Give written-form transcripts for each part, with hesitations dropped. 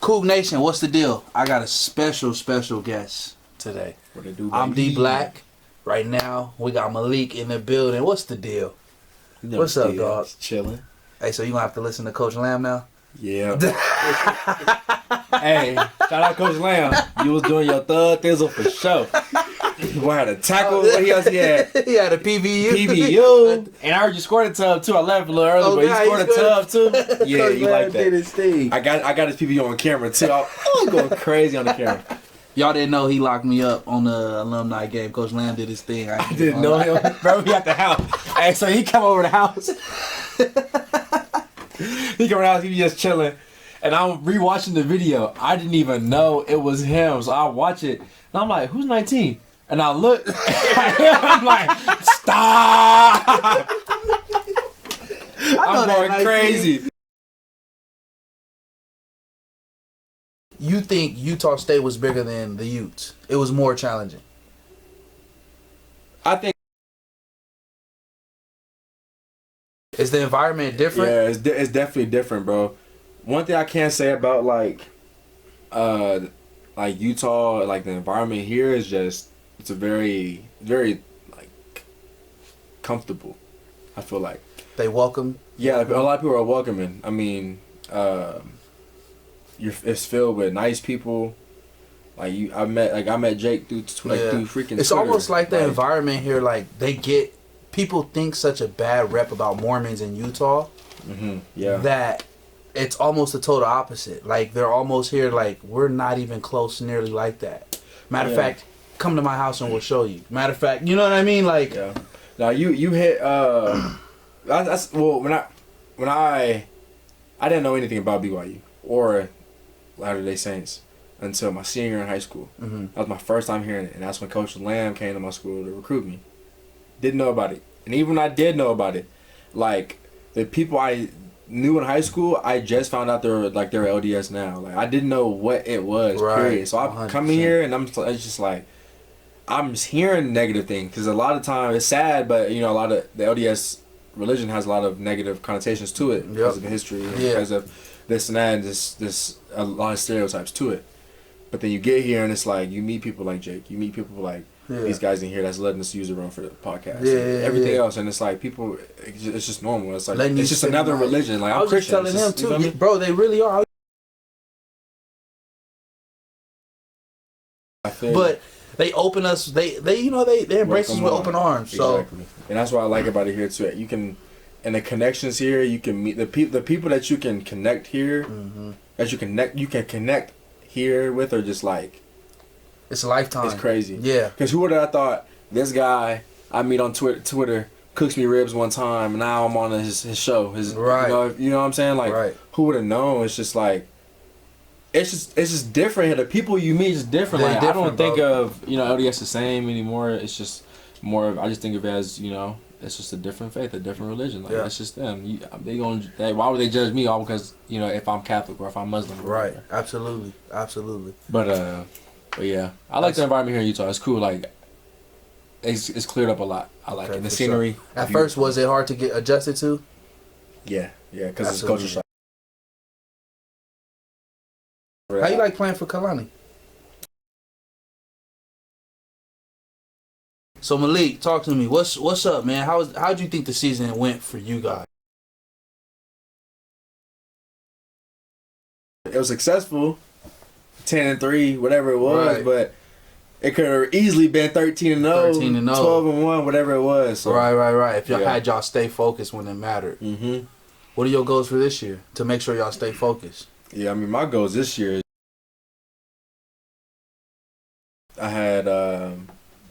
Coug Nation, what's the deal? I got a special guest today. What it do, I'm DBLACC. Right now, we got Malik in the building. What's the deal? What's up, dog? Chilling. Hey, so you gonna have to listen to Coach Lamb now? Yeah. Hey, shout out Coach Lamb. You was doing your thug thizzle for sure. You had a tackle. What else he had? He had a PBU. PBU. And I heard you scored a tub too. I left a little early, but you scored a tub too. Yeah, Coach you Lamb like that. did his thing. I got his PBU on camera too. I was going crazy on the camera. Y'all didn't know he locked me up on the alumni game. Coach Lamb did his thing. I didn't know him. Bro, he at the house. Hey, so he come over the house. He come over the house, he be just chilling. And I'm rewatching the video. I didn't even know it was him. So I watch it. And I'm like, who's 19? And I look. I'm like, stop. I'm going crazy. You think Utah State was bigger than the Utes? It was more challenging. I think. Is the environment different? Yeah, it's definitely different, bro. One thing I can say about like Utah, like the environment here is just it's a very like comfortable. I feel like They welcome. a lot of people are welcoming. I mean, it's filled with nice people. Like I met Jake through freaking. It's Twitter. almost like the environment here. Like people think such a bad rep about Mormons in Utah. Mm-hmm. Yeah. That it's almost the total opposite. Like they're almost here. Like we're not even close, nearly like that. Matter of fact, come to my house and we'll show you. Matter of fact, you know what I mean? Like, yeah. Now you hit. That's well when I didn't know anything about BYU or Latter-day Saints until my senior year in high school. Mm-hmm. That was my first time hearing it, and that's when Coach Lamb came to my school to recruit me. Didn't know about it, and even when I did know about it, like the people I knew in high school, I just found out they're LDS now. Like I didn't know what it was. Right. Period. So I come here and it's just like I'm just hearing negative things because a lot of time it's sad, but you know a lot of the LDS religion has a lot of negative connotations to it because of the history, and because of this and that, and this a lot of stereotypes to it. But then you get here and it's like you meet people like Jake, you meet people like these guys in here that's letting us use the room for the podcast, everything else, and it's like people, it's just normal. It's like it's just another religion. Like I was just telling him too, you know bro. They really are. But they open us. They embrace us with open arms. So exactly. And that's what I like about it here too. You can, and the connections here, you can meet the people that you can connect here, that you can connect here with, are just like it's a lifetime. It's crazy. Yeah. Because who would have thought this guy I meet on Twitter cooks me ribs one time, and now I'm on his show. Right. You know what I'm saying? Like, right. Who would have known? It's just like. It's just different here. The people you meet is different. Like I don't think of LDS the same anymore. It's just more of I just think of it as it's just a different faith, a different religion. Like it's just them. Why would they judge me all because if I'm Catholic or if I'm Muslim? Right. Absolutely. But yeah, I like the environment here in Utah. It's cool. Like it's cleared up a lot. I like it. The scenery. Sure. At first, was it hard to get adjusted to? Yeah, because it's culture shock. How you like playing for Kalani? So Malik, talk to me. What's up, man? How'd you think the season went for you guys? It was successful, 10-3, whatever it was, but it could have easily been 13-0, 12-1, whatever it was. So. Right. If y'all had y'all stay focused when it mattered. Mm-hmm. What are your goals for this year to make sure y'all stay focused? Yeah, I mean, my goals this year, I had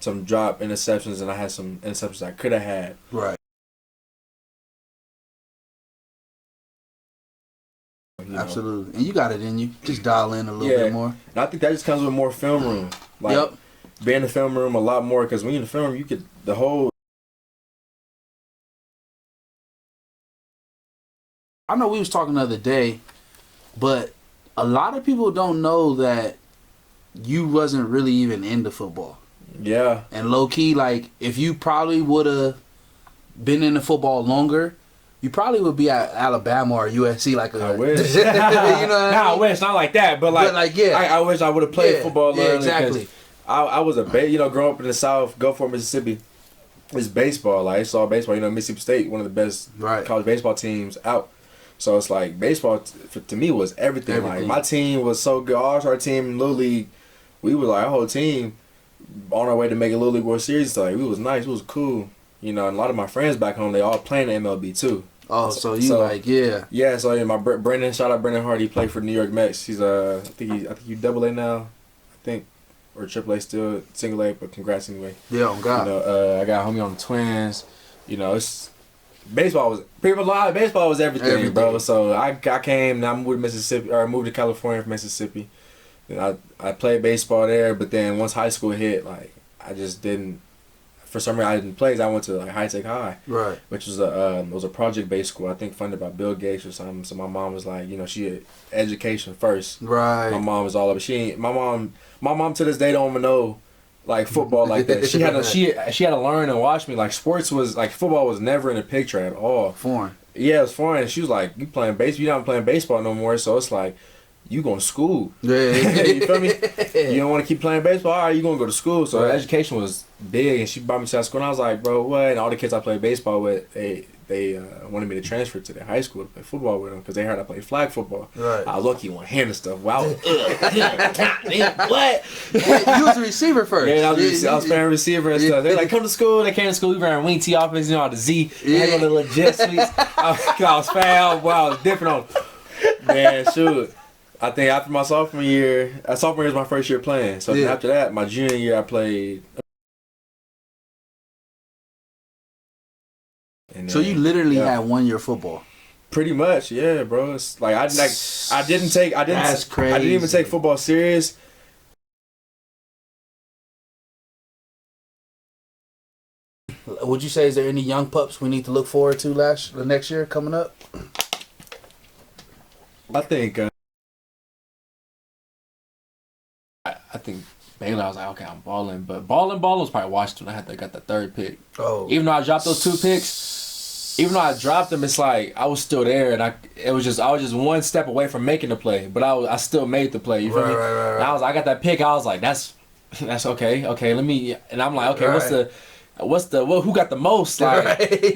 some drop interceptions, and I had some interceptions I could have had. Right. Absolutely. And you got it in you. Just dial in a little bit more. And I think that just comes with more film room. Like, being in the film room a lot more, because when you're in the film room, you get the whole... I know we was talking the other day, but a lot of people don't know that you wasn't really even into football. Yeah. And low key, like, if you probably would have been into football longer, you probably would be at Alabama or USC like a. I wish. You know what I mean? I wish not like that, but like yeah. I wish I would have played football. Yeah, exactly. I was growing up in the South, Gulfport, Mississippi. It's baseball. Like, it's all baseball. Mississippi State, one of the best college baseball teams out. So it's like baseball to me was everything. Like, my team was so good. All-star team, Little League, we were like, our whole team on our way to make a Little League World Series. So, like, it was nice. It was cool. And a lot of my friends back home, they all playing the MLB too. Oh, so yeah. Yeah, so my Brendan, shout out Brendan Hart. He played for the New York Mets. He's I think you AA now, I think, or AAA still, single A. But congrats anyway. Yeah, on God. I got a homie on the Twins. It's baseball was everything, bro. So I came. Now I moved to Mississippi, or I moved to California from Mississippi. And I played baseball there, but then once high school hit, like I just didn't. For some reason, I didn't play. I went to like High Tech High, right? Which was a project based school. I think funded by Bill Gates or something. So my mom was like, she had education first. Right. My mom was all of it. My mom to this day don't even know like football like that. She had to learn and watch me. Like sports was like football was never in the picture at all. Foreign. Yeah, it was foreign. She was like, you playing baseball? You're not playing baseball no more. So it's like, you going to school. Yeah. You feel me? You don't want to keep playing baseball? All right, you going to go to school. So education was big, and she brought me to that school, and I was like, bro, what? And all the kids I played baseball with, they wanted me to transfer to their high school to play football with them because they heard I played flag football. Right. I was lucky one hand and stuff. Wow. What? You was a receiver first. Yeah, I was playing receiver and stuff. They're like, come to school. They came to school. We ran wing T offense, the Z. Yeah. Had the little jet sweeps. I was foul. Wow, I was different on man, shoot. I think after my sophomore year was my first year playing. So after that, my junior year, I played. So you literally had 1 year football. Pretty much, yeah, bro. It's like I didn't even take football serious. Would you say, is there any young pups we need to look forward to the next year coming up? I think. I think Baylor, I was like, okay, I'm balling. But balling was probably Washington. I got the third pick. Oh. Even though I dropped those 2 picks, even though I dropped them, it's like I was still there, and I was just one step away from making the play. But I still made the play. You feel me? Right. And I got that pick. I was like, that's okay. Okay, let me. And I'm like, okay, who got the most? Like,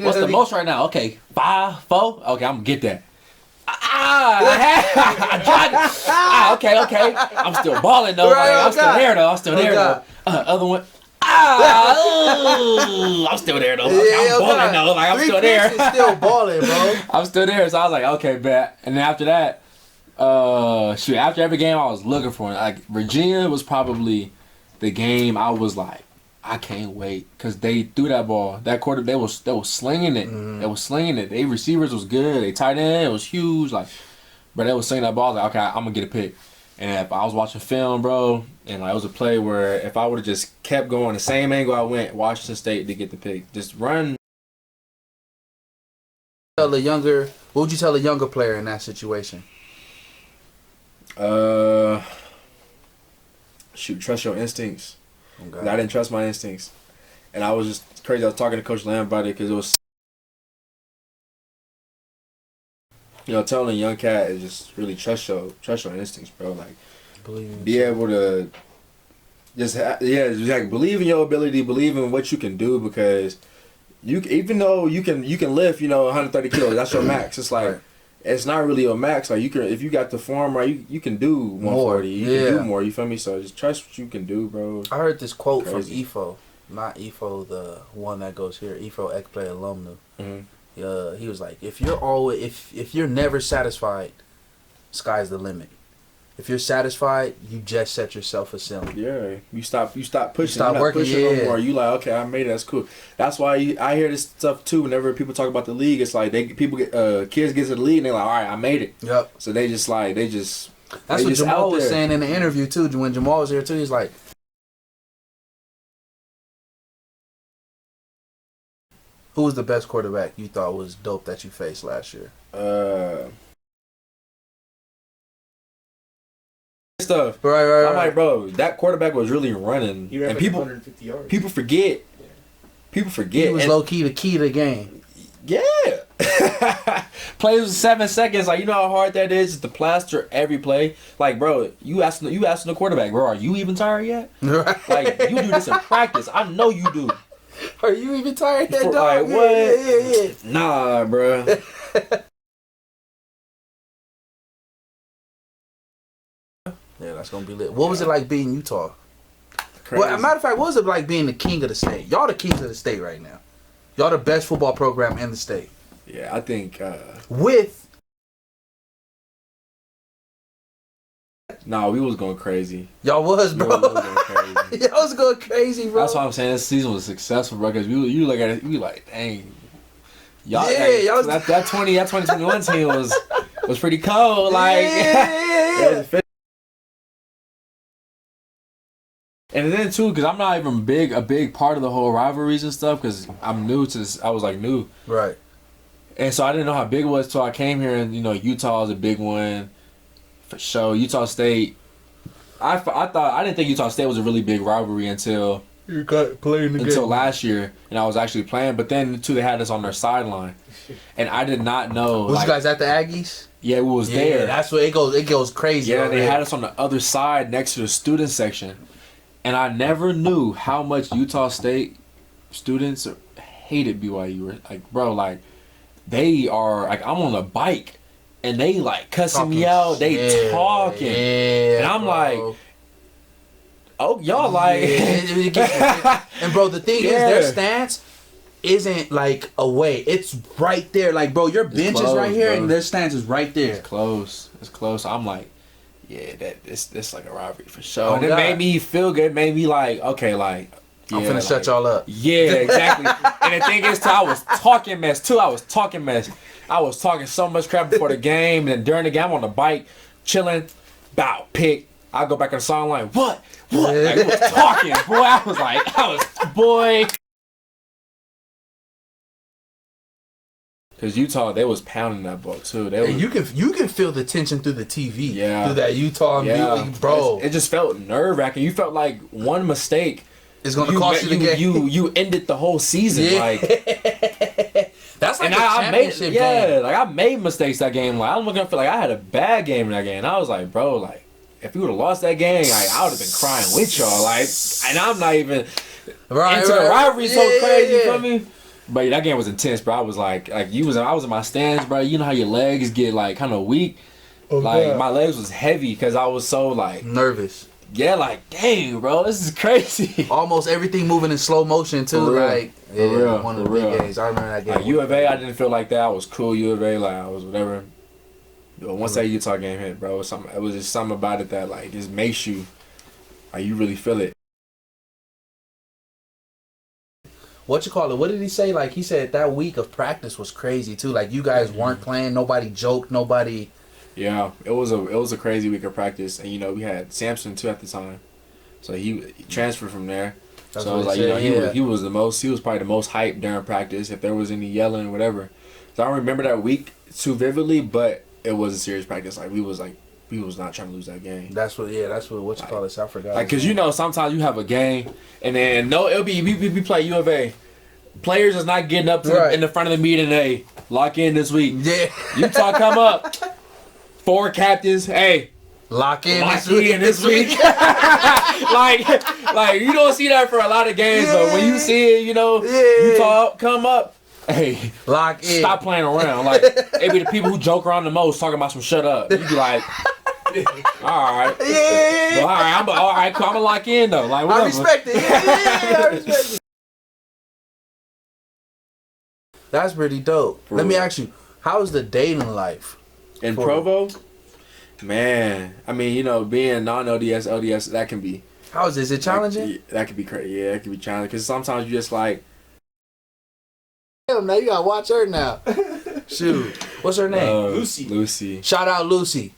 what's the most right now? Okay, 5, 4. Okay, I'm gonna get that. I tried it. Okay. I'm still balling though. I'm still there though. Other one. I'm still there though. I'm balling though. Like I'm still there. Still balling, bro. I'm still there. So I was like, okay, bet. And then after that, after every game I was looking for it. Like Virginia was probably the game I was like, I can't wait, because they threw that ball. That quarter, they was slinging it. They was slinging it. They receivers was good. They tight end, it was huge. Like, but they was slinging that ball. I was like, okay, I'm gonna get a pick. And if I was watching film, bro, and like, it was a play where if I would have just kept going the same angle I went, Washington State to get the pick, just run. What would you tell a younger player in that situation? Trust your instincts. Okay. I didn't trust my instincts, and I was just crazy. I was talking to Coach Lamb about it because it was, telling a young cat is just really trust your instincts, bro. Like, be able to just believe in your ability, believe in what you can do, because even though you can lift 130 kilos, that's your max. It's like. Right. It's not really your max. Like, you can, if you got the form right, you can do 140. You can do more. You feel me? So just trust what you can do, bro. I heard this quote from Efo, not Efo, the one that goes here. Efo, ex-player alumni. Mm-hmm. He was like, if you're never satisfied, sky's the limit. If you're satisfied, you just set yourself a ceiling. Yeah, you stop pushing. You stop working. No more. You like, okay, I made it. That's cool. That's why I hear this stuff too. Whenever people talk about the league, it's like kids get to the league and they're like, all right, I made it. Yep. So they just. That's what Jamal was saying in the interview too. When Jamal was here too, he's like, who was the best quarterback you thought was dope that you faced last year? Stuff. Right. I'm like, bro, that quarterback was really running, and people 150 yards. People forget. He was low key the key to the game. Yeah. Plays with 7 seconds. Like, you know how hard that is to plaster every play. Like, bro, you asking the quarterback, bro, are you even tired yet? Like, you do this in practice. I know you do. Are you even tired yet, dog? Like, what? Yeah. Nah, bro. Yeah, that's gonna be lit. What was it like being Utah? Crazy. Well, as a matter of fact, what was it like being the king of the state? Y'all the kings of the state right now. Y'all the best football program in the state. Yeah, I think. With. Nah, we was going crazy. Y'all was, bro. We was going crazy. Y'all was going crazy, bro. That's why I'm saying this season was successful, bro. Because you look at it, you like, dang. Y'all, yeah, like, y'all was... that 2021 team was pretty cold. Like, yeah. And then too, because I'm not even a big part of the whole rivalries and stuff, because I'm new to this. I was like new, right? And so I didn't know how big it was till I came here, and Utah is a big one for sure. Utah State, I didn't think Utah State was a really big rivalry until you got playing the until game. last year, and I was actually playing. But then too, they had us on their sideline, and I did not know. Was you guys at the Aggies? Yeah, it was there. That's what it goes. It goes crazy. Yeah, they had us on the other side next to the student section. And I never knew how much Utah State students hated BYU. Like, bro, like, they are, like, I'm on a bike, and they, like, cussing me out. They talking. Yeah, and I'm bro. like, oh, y'all, like. Yeah. And, bro, the thing is, their stance isn't, like, away. It's right there. Like, bro, your bench is right here, bro. And their stance is right there. It's close. It's close. I'm like, yeah, this like a rivalry for sure. And it made me feel good. It made me like, okay, like, yeah, I'm finna shut y'all up. Yeah, exactly. And the thing is, too, I was talking mess. I was talking so much crap before the game, and during the game, I'm on the bike, chilling, bow, pick. I go back on the sideline. What? Like, I was talking, boy. I was, boy. Because Utah, they was pounding that ball too. You can feel the tension through the TV. Yeah. Through that Utah and bro. It just felt nerve-wracking. You felt like one mistake is going to cost you the game. You ended the whole season. Yeah. Like, that's like a championship game. Like, I made mistakes that game. Like, I'm looking for, like, I had a bad game in that game. And I was like, bro, like, if you would have lost that game, like, I would have been crying with y'all. Like, and I'm not even into the rivalry so crazy for me. But that game was intense, bro. I was like I was in my stands, bro. You know how your legs get like kind of weak. My legs was heavy because I was so like nervous. Yeah, like dang, bro, this is crazy. Almost everything moving in slow motion too. Like one of the big games. I remember that game. Like U of A, I didn't feel like that. I was cool. U of A, like I was whatever. But once that Utah game hit, bro, it was just something about it that like just makes you like you really feel it. What did he say? Like, he said that week of practice was crazy too. Like, you guys weren't playing. Nobody joked. Nobody. Yeah, it was a crazy week of practice, and we had Samson too at the time, so he transferred from there. That's so it was like he was probably the most hyped during practice. If there was any yelling or whatever, so I don't remember that week too vividly, but it was a serious practice. Like we was not trying to lose that game. That's what I forgot. Like, cause sometimes you have a game and then we play U of A. Players is not getting up in the front of the meeting. Hey, lock in this week. Yeah. Utah come up. 4 captains. Hey, lock in this week. like you don't see that for a lot of games, but when you see it, Utah come up. Hey, lock in. Stop playing around. Like, it be the people who joke around the most talking about some shut up. You be like, all right. Yeah. Well, all right, cool. I'm gonna lock in though. Like, whatever. I respect it. Yeah, I respect it. That's pretty dope. Let me ask you, how's the dating life in Provo? Man, I mean, being non-ODS, LDS, that can be. Is it challenging? That can be crazy. Yeah, it can be challenging because sometimes you just like. Damn, now you gotta watch her now. Shoot, what's her name? Lucy. Shout out Lucy.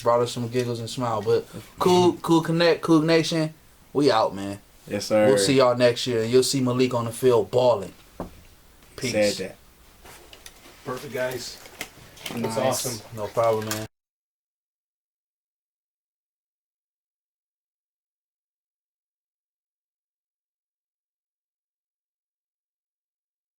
Brought us some giggles and smile. But CougConnect, Coug Nation, we out, man. Yes, sir. We'll see y'all next year, and you'll see Malik on the field balling. Peace. Said that. Perfect, guys. That's nice. awesome. No problem, man.